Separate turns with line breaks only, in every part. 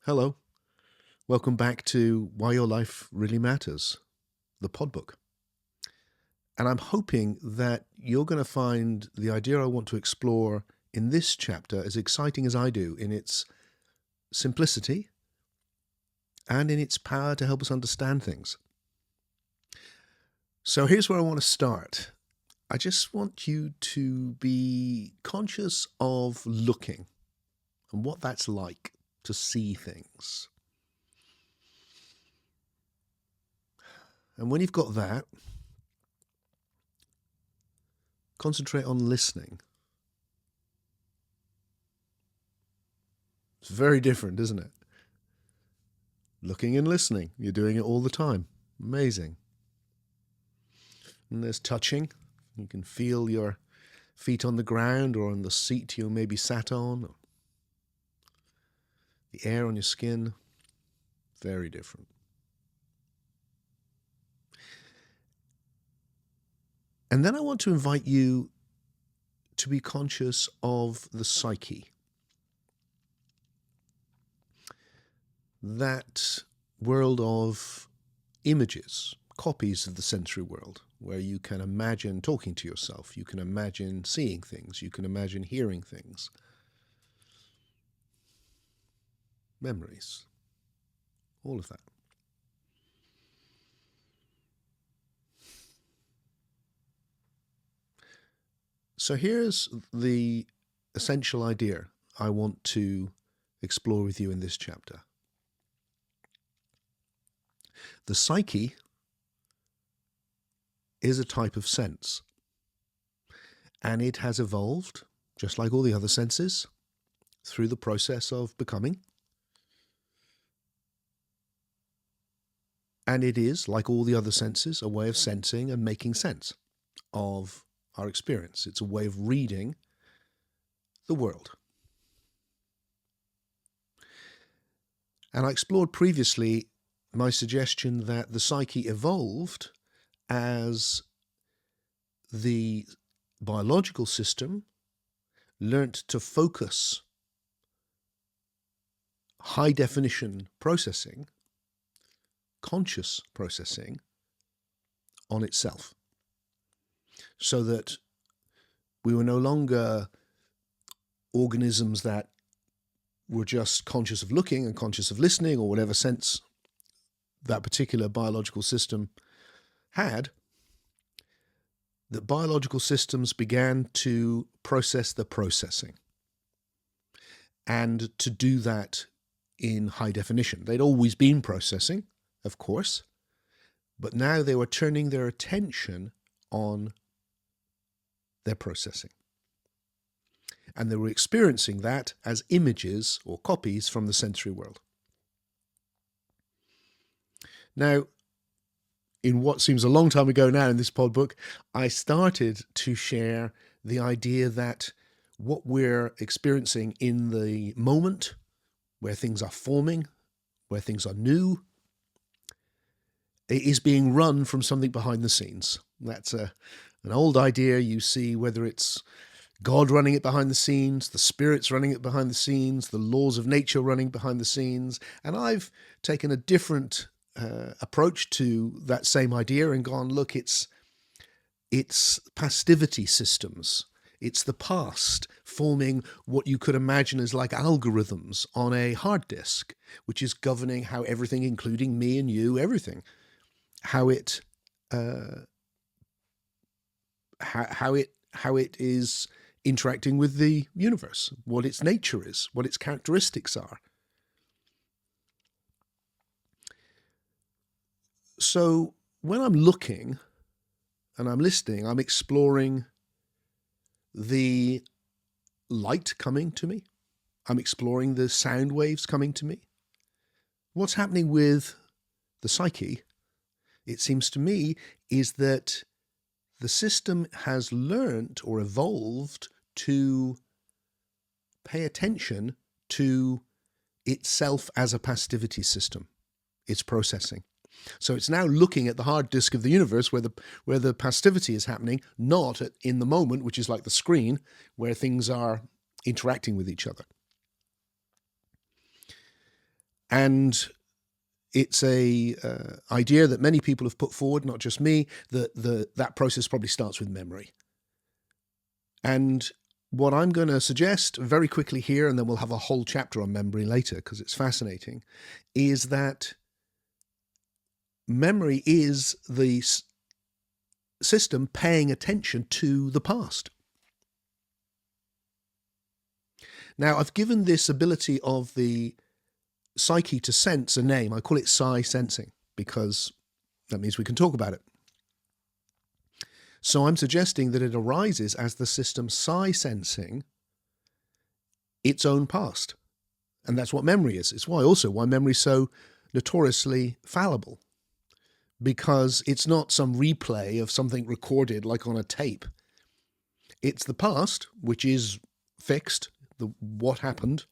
Hello. Welcome back to Why Your Life Really Matters, the podbook. And I'm hoping that you're going to find the idea I want to explore in this chapter as exciting as I do in its simplicity and in its power to help us understand things. So here's where I want to start. I just want you to be conscious of looking and what that's like to see things. And when you've got that, concentrate on listening. It's very different, isn't it? Looking and listening. You're doing it all the time. Amazing. And there's touching. You can feel your feet on the ground or on the seat you maybe sat on. Or the air on your skin. Very different. And then I want to invite you to be conscious of the psyche. That world of images, copies of the sensory world, where you can imagine talking to yourself, you can imagine seeing things, you can imagine hearing things. Memories, all of that. So here's the essential idea I want to explore with you in this chapter. The psyche is a type of sense, and it has evolved, just like all the other senses, through the process of becoming. And it is, like all the other senses, a way of sensing and making sense of our experience. It's a way of reading the world. And I explored previously my suggestion that the psyche evolved as the biological system learnt to focus high definition processing, conscious processing, on itself. So that we were no longer organisms that were just conscious of looking and conscious of listening, or whatever sense that particular biological system had. That biological systems began to process the processing, and to do that in high definition. They'd always been processing, of course, but now they were turning their attention on their processing. And they were experiencing that as images or copies from the sensory world. Now, in what seems a long time ago now in this pod book, I started to share the idea that what we're experiencing in the moment, where things are forming, where things are new, is being run from something behind the scenes. That's an old idea. You see, whether it's God running it behind the scenes, the spirits running it behind the scenes, the laws of nature running behind the scenes. And I've taken a different approach to that same idea and gone, look, it's passivity systems. It's the past forming what you could imagine as like algorithms on a hard disk, which is governing how everything, including me and you, everything, how it is interacting with the universe, what its nature is, what its characteristics are. So when I'm looking and I'm listening, I'm exploring the light coming to me. I'm exploring the sound waves coming to me. What's happening with the psyche, it seems to me, is that the system has learnt or evolved to pay attention to itself as a passivity system, its processing. So it's now looking at the hard disk of the universe where the passivity is happening, not in the moment, which is like the screen, where things are interacting with each other. And it's a idea that many people have put forward, not just me, that that process probably starts with memory. And what I'm going to suggest very quickly here, and then we'll have a whole chapter on memory later because it's fascinating, is that memory is the system paying attention to the past. Now, I've given this ability of the psyche to sense a name. I call it Psysensing because that means we can talk about it. So I'm suggesting that it arises as the system Psysensing its own past. And that's what memory is. It's why memory is so notoriously fallible. Because it's not some replay of something recorded like on a tape. It's the past, which is fixed, what happened,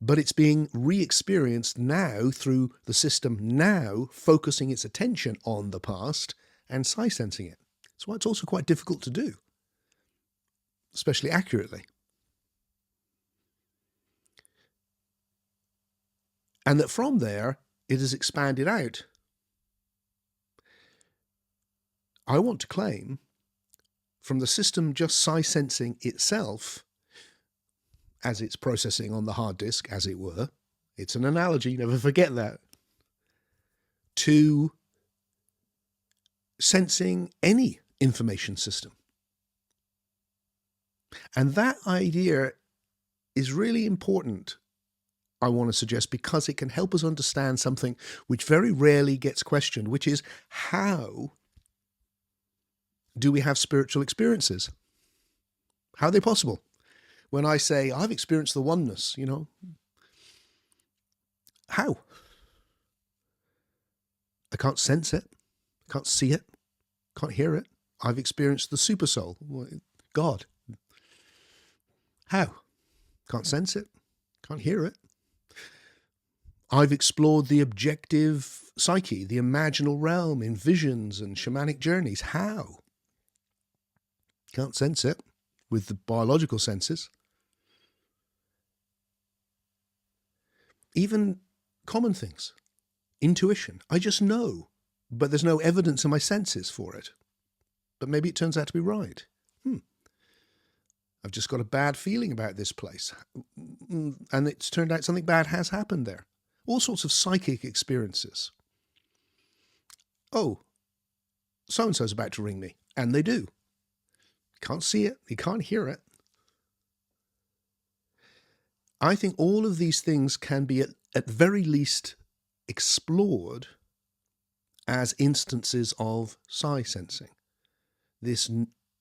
but it's being re-experienced now through the system now focusing its attention on the past and psysensing it. That's why it's also quite difficult to do, especially accurately. And that from there, it is expanded out. I want to claim from the system just psysensing itself as it's processing on the hard disk, as it were, it's an analogy, never forget that, to sensing any information system. And that idea is really important, I want to suggest, because it can help us understand something which very rarely gets questioned, which is how do we have spiritual experiences? How are they possible? When I say, I've experienced the oneness, how? I can't sense it, can't see it, can't hear it. I've experienced the super soul, God. How? Can't sense it, can't hear it. I've explored the objective psyche, the imaginal realm in visions and shamanic journeys. How? Can't sense it with the biological senses. Even common things, intuition, I just know, but there's no evidence in my senses for it. But maybe it turns out to be right. I've just got a bad feeling about this place. And it's turned out something bad has happened there. All sorts of psychic experiences. Oh, so-and-so's about to ring me. And they do. Can't see it, you can't hear it. I think all of these things can be at very least explored as instances of psysensing. This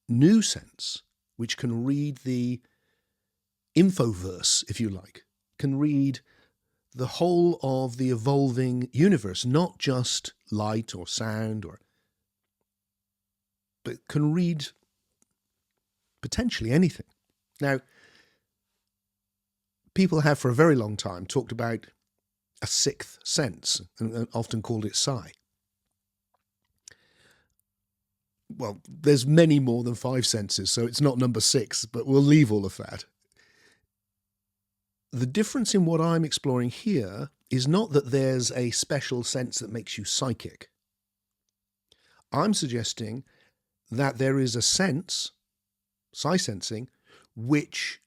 new sense, which can read the infoverse, if you like, can read the whole of the evolving universe, not just light or sound, but can read potentially anything. Now, people have for a very long time talked about a sixth sense and often called it psi. Well, there's many more than 5 senses, so it's not number 6, but we'll leave all of that. The difference in what I'm exploring here is not that there's a special sense that makes you psychic. I'm suggesting that there is a sense, psysensing, which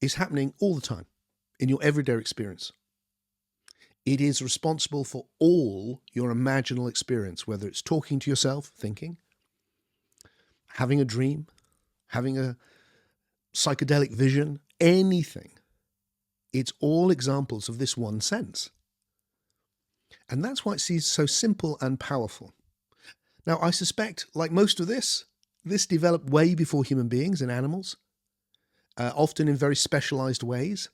is happening all the time in your everyday experience. It is responsible for all your imaginal experience, whether it's talking to yourself, thinking, having a dream, having a psychedelic vision, anything. It's all examples of this one sense. And that's why it's so simple and powerful. Now, I suspect, like most of this developed way before human beings and animals, often in very specialized ways.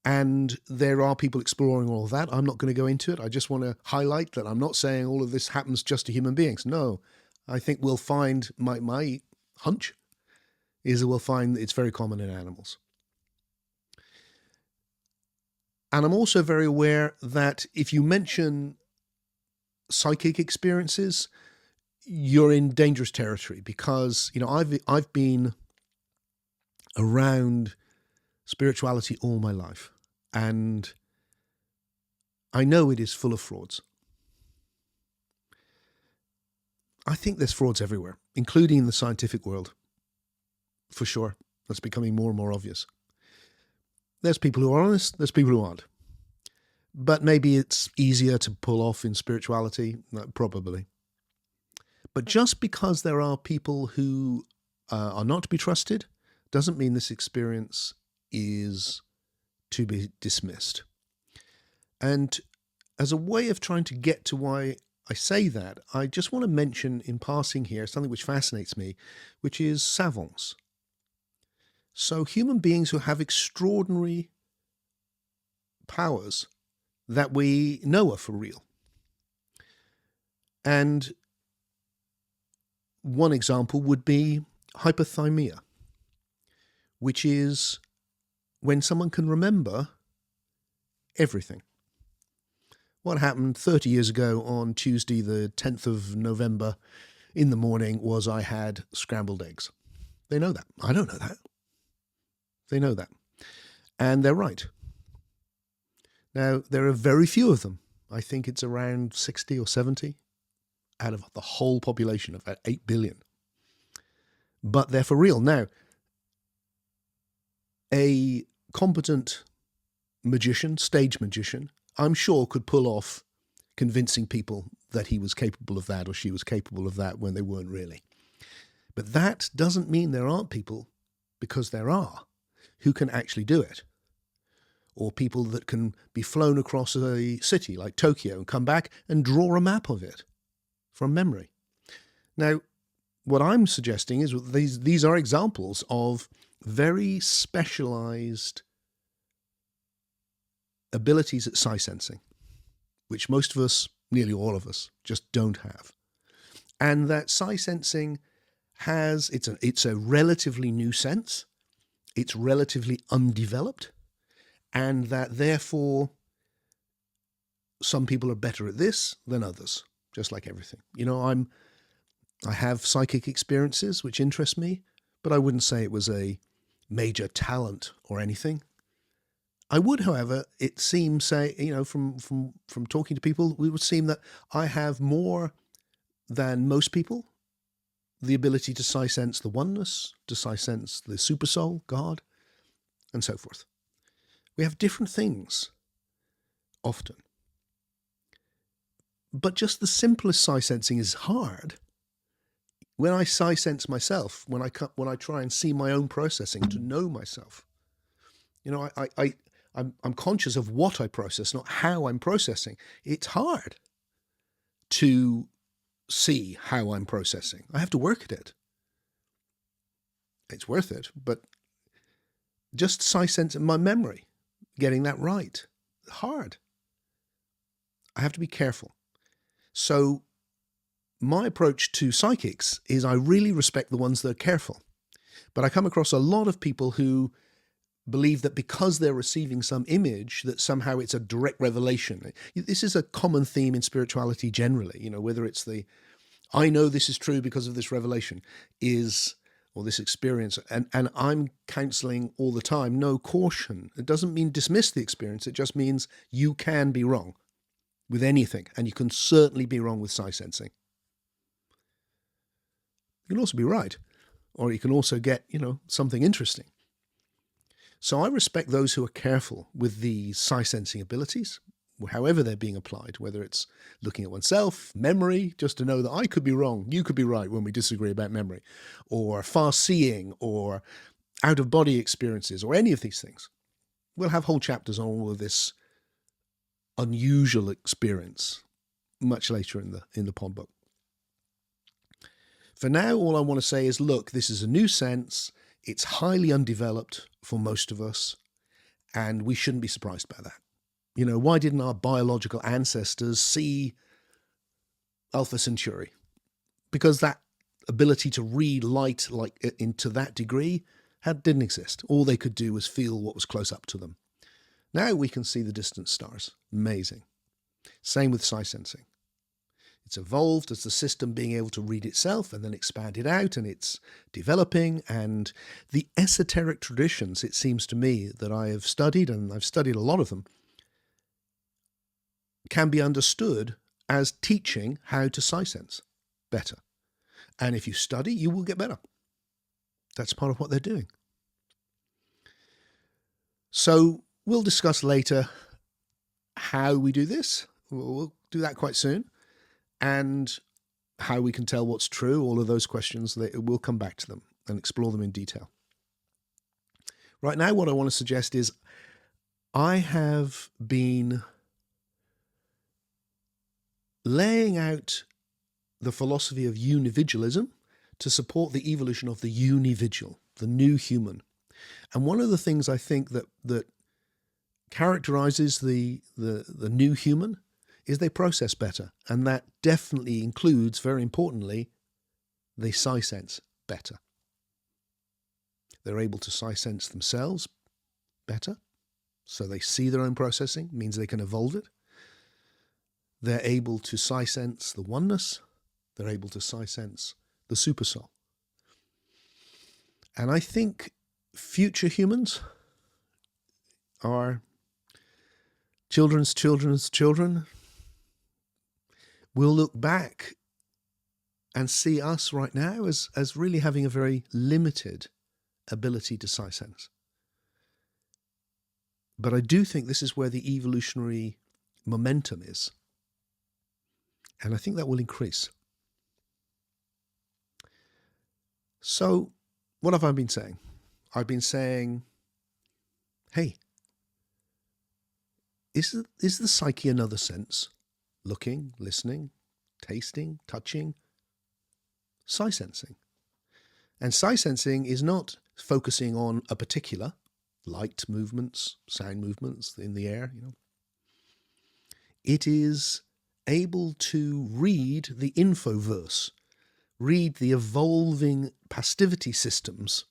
And there are people exploring all of that. I'm not going to go into it. I just want to highlight that I'm not saying all of this happens just to human beings. No, I think we'll find, my hunch is that we'll find that it's very common in animals. And I'm also very aware that if you mention psychic experiences, you're in dangerous territory because, I've been around spirituality all my life. And I know it is full of frauds. I think there's frauds everywhere, including in the scientific world, for sure. That's becoming more and more obvious. There's people who are honest, there's people who aren't. But maybe it's easier to pull off in spirituality, probably. But just because there are people who are not to be trusted doesn't mean this experience is to be dismissed. And as a way of trying to get to why I say that, I just want to mention in passing here something which fascinates me, which is savants. So human beings who have extraordinary powers that we know are for real. And one example would be hypothymia, which is when someone can remember everything. What happened 30 years ago on Tuesday, the 10th of November in the morning was I had scrambled eggs. They know that. I don't know that. They know that. And they're right. Now, there are very few of them. I think it's around 60 or 70 out of the whole population of about 8 billion. But they're for real. Now, a competent magician, stage magician, I'm sure could pull off convincing people that he was capable of that or she was capable of that when they weren't really. But that doesn't mean there aren't people, because there are, who can actually do it. Or people that can be flown across a city like Tokyo and come back and draw a map of it from memory. Now, what I'm suggesting is these are examples of very specialized abilities at psysensing, which most of us, nearly all of us, just don't have. And that psysensing has, it's a relatively new sense, it's relatively undeveloped, and that therefore some people are better at this than others, just like everything. You know, I have psychic experiences which interest me, but I wouldn't say it was a major talent or anything. I would, however, it seems, say, you know, from talking to people, it would seem that I have more than most people the ability to sense the oneness, to sense the supersoul, God, and so forth. We have different things often. But just the simplest sensing is hard. When I sense myself, when I try and see my own processing, to know myself, you know, I'm conscious of what I process, not how I'm processing. It's hard to see how I'm processing. I have to work at it. It's worth it, but just sensing my memory, getting that right, hard. I have to be careful. So my approach to psychics is I really respect the ones that are careful. But I come across a lot of people who believe that because they're receiving some image, that somehow it's a direct revelation. This is a common theme in spirituality generally, you know, whether it's the, I know this is true because of this revelation, or this experience, and I'm counseling all the time, no, caution. It doesn't mean dismiss the experience, it just means you can be wrong with anything, and you can certainly be wrong with psysensing. You can also be right, or you can also get, you know, something interesting. So I respect those who are careful with these psysensing abilities, however they're being applied, whether it's looking at oneself, memory, just to know that I could be wrong, you could be right when we disagree about memory, or far seeing, or out-of-body experiences, or any of these things. We'll have whole chapters on all of this unusual experience much later in the pod book. For now, all I want to say is, look, this is a new sense. It's highly undeveloped for most of us, and we shouldn't be surprised by that. You know, why didn't our biological ancestors see Alpha Centauri? Because that ability to read light like into that degree didn't exist. All they could do was feel what was close up to them. Now we can see the distant stars. Amazing. Same with psysensing. It's evolved as the system being able to read itself and then expand it out, and it's developing. And the esoteric traditions, it seems to me, that I have studied, and I've studied a lot of them, can be understood as teaching how to Psysense better. And if you study, you will get better. That's part of what they're doing. So we'll discuss later how we do this. We'll do that quite soon. And how we can tell what's true, all of those questions, we'll come back to them and explore them in detail. Right now, what I want to suggest is I have been laying out the philosophy of unividualism to support the evolution of the unividual, the new human. And one of the things I think that characterizes the new human is they process better. And that definitely includes, very importantly, they Psysense better. They're able to Psysense themselves better. So they see their own processing, means they can evolve it. They're able to Psysense the oneness. They're able to Psysense the supersoul. And I think future humans, our children's children's children, will look back and see us right now as really having a very limited ability to Psysense. But I do think this is where the evolutionary momentum is. And I think that will increase. So what have I been saying? I've been saying, hey, is the psyche another sense? Looking, listening, tasting, touching, Psysensing. And Psysensing is not focusing on a particular light movements, sound movements in the air, It is able to read the infoverse, read the evolving passivity systems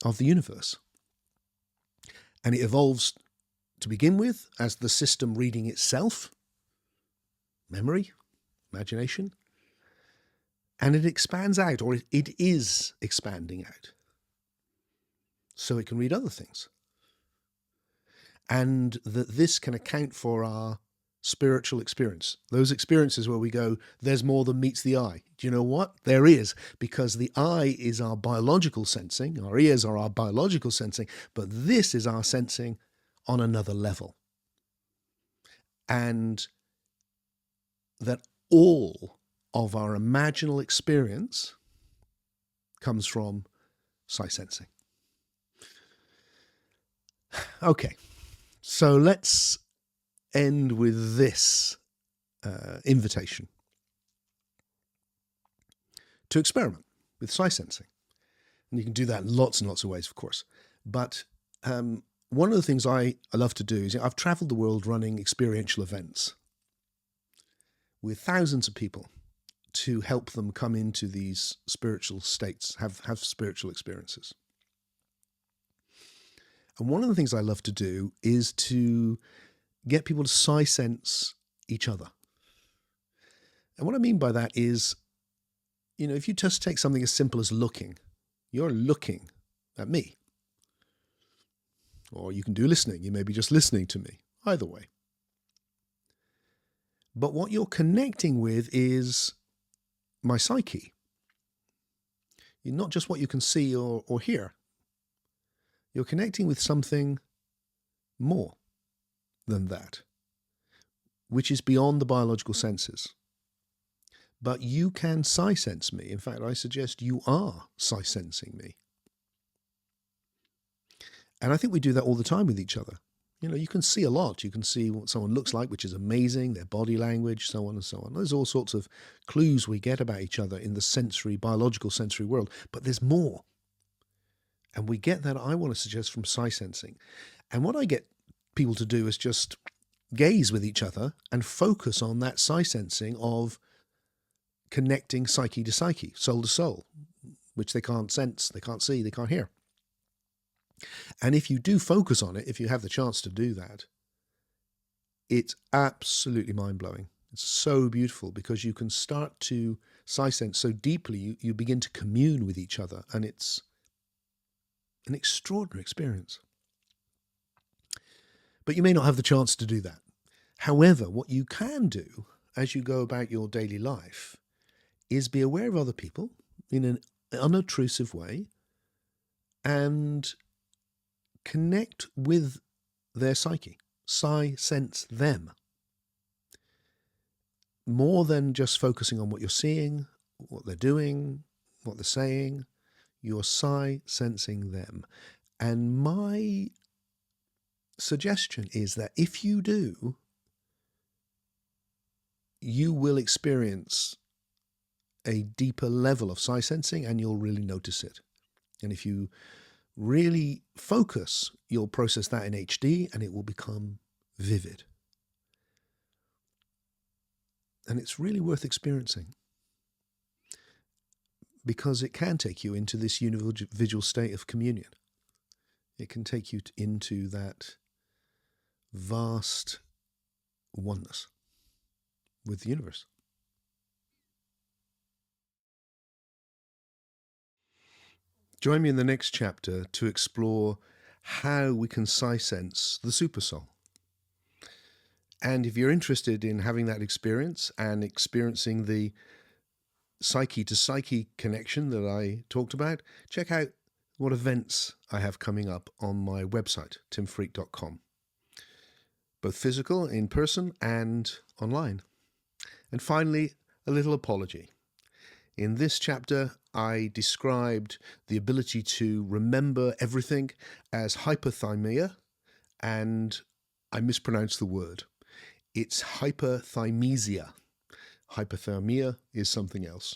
of the universe. And it evolves to begin with as the system reading itself, memory, imagination, and it expands out, or it is expanding out, so it can read other things. And that this can account for our spiritual experience. Those experiences where we go, there's more than meets the eye. Do you know what? There is, because the eye is our biological sensing, our ears are our biological sensing, but this is our sensing on another level. And that all of our imaginal experience comes from Psysensing. Okay, so let's end with this invitation to experiment with Psysensing. And you can do that in lots and lots of ways, of course. But one of the things I love to do is I've traveled the world running experiential events with thousands of people to help them come into these spiritual states, have spiritual experiences. And one of the things I love to do is to get people to Psysense each other. And what I mean by that is, if you just take something as simple as looking, you're looking at me. Or you can do listening. You may be just listening to me. Either way. But what you're connecting with is my psyche. Not just what you can see or hear. You're connecting with something more than that, which is beyond the biological senses. But you can Psysense me. In fact, I suggest you are Psysensing me. And I think we do that all the time with each other. You can see a lot. You can see what someone looks like, which is amazing, their body language, so on and so on. There's all sorts of clues we get about each other in the biological sensory world, but there's more. And we get that, I want to suggest, from Psysensing. And what I get people to do is just gaze with each other and focus on that Psysensing of connecting psyche to psyche, soul to soul, which they can't sense, they can't see, they can't hear. And if you do focus on it, if you have the chance to do that, it's absolutely mind-blowing. It's so beautiful because you can start to Psysense so deeply, you begin to commune with each other, and it's an extraordinary experience. But you may not have the chance to do that. However, what you can do as you go about your daily life is be aware of other people in an unobtrusive way and connect with their psyche. Sense them. More than just focusing on what you're seeing, what they're doing, what they're saying, you're sensing them. And my suggestion is that if you do, you will experience a deeper level of sensing and you'll really notice it. And if you really focus, you'll process that in HD and it will become vivid. And it's really worth experiencing because it can take you into this individual state of communion. It can take you into that vast oneness with the universe. Join me in the next chapter to explore how we can sense the supersoul. And if you're interested in having that experience and experiencing the psyche to psyche connection that I talked about, check out what events I have coming up on my website, timfreak.com, both physical, in person, and online. And finally, a little apology. In this chapter, I described the ability to remember everything as hyperthymia, and I mispronounced the word. It's hyperthymesia. Hypothermia is something else.